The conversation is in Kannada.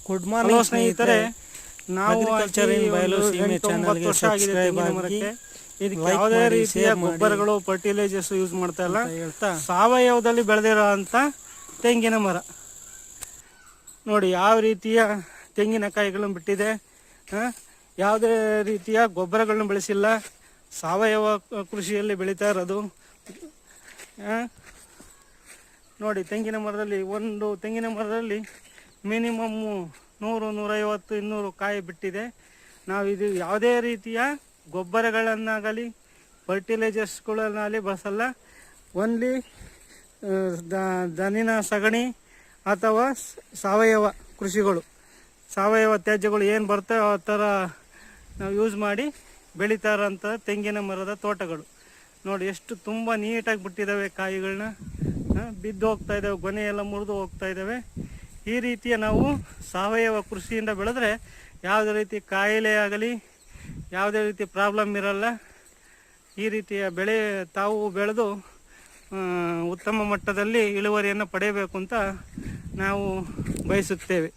ಗುಡ್ ಮಾರ್ನಿಂಗ್ ಸ್ನೇಹಿತರೆ, ನಾವು ಅಗ್ರಿಕಲ್ಚರ್ ಇನ್ ಬಯಲು ಸೀಮೆ ಚಾನೆಲ್ಗೆ ಸಬ್ಸ್ಕ್ರೈಬ್ ಆಗಿ ಇದಕ್ಕೆ ಯಾವುದೇ ರೀತಿಯ ಗೊಬ್ಬರಗಳು ಫರ್ಟಿಲೈಸರ್ಸ್ ಯೂಸ್ ಮಾಡ್ತಾ ಇಲ್ಲ. ಹೇಳ್ತಾ ಸಾವಯವದಲ್ಲಿ ಬೆಳೆದಿರೋ ಅಂತ ತೆಂಗಿನ ಮರ ನೋಡಿ ಯಾವ ರೀತಿಯ ತೆಂಗಿನಕಾಯಿಗಳನ್ನು ಬಿಟ್ಟಿದೆ. ಯಾವುದೇ ರೀತಿಯ ಗೊಬ್ಬರಗಳನ್ನು ಬೆಳೆಸಿಲ್ಲ, ಸಾವಯವ ಕೃಷಿಯಲ್ಲಿ ಬೆಳೀತಾ ಇರೋದು. ನೋಡಿ ಒಂದು ತೆಂಗಿನ ಮರದಲ್ಲಿ ಮಿನಿಮಮ್ಮು 100, 150, 200 ಕಾಯಿ ಬಿಟ್ಟಿದೆ. ನಾವು ಇದು ಯಾವುದೇ ರೀತಿಯ ಗೊಬ್ಬರಗಳನ್ನಾಗಲಿ ಫರ್ಟಿಲೈಸರ್ಸ್ಗಳನ್ನಾಗಲಿ ಬಳಸಲ್ಲ. ಓನ್ಲಿ ದನಿನ ಸಗಣಿ ಅಥವಾ ಸಾವಯವ ಕೃಷಿಗಳು, ಸಾವಯವ ತ್ಯಾಜ್ಯಗಳು ಏನು ಬರ್ತವೆ ಆ ಥರ ನಾವು ಯೂಸ್ ಮಾಡಿ ಬೆಳೀತಾ ಇರೋಂಥ ತೆಂಗಿನ ಮರದ ತೋಟಗಳು ನೋಡಿ ಎಷ್ಟು ತುಂಬ ನೀಟಾಗಿ ಬಿಟ್ಟಿದ್ದಾವೆ. ಕಾಯಿಗಳನ್ನ ಬಿದ್ದು ಹೋಗ್ತಾ ಇದ್ದಾವೆ, ಗೊನೆ ಎಲ್ಲ ಮುರಿದು ಹೋಗ್ತಾ ಇದ್ದಾವೆ. ಈ ರೀತಿಯ ನಾವು ಸಾವಯವ ಕೃಷಿಯಿಂದ ಬೆಳೆದ್ರೆ ಯಾವುದೇ ರೀತಿ ಕಾಯಿಲೆ ಆಗಲಿ ಯಾವುದೇ ರೀತಿ ಪ್ರಾಬ್ಲಮ್ ಇರಲ್ಲ. ಈ ರೀತಿಯ ಬೆಳೆ ತಾವು ಬೆಳೆದು ಉತ್ತಮ ಮಟ್ಟದಲ್ಲಿ ಇಳುವರಿಯನ್ನು ಪಡೆಯಬೇಕು ಅಂತ ನಾವು ಬಯಸುತ್ತೇವೆ.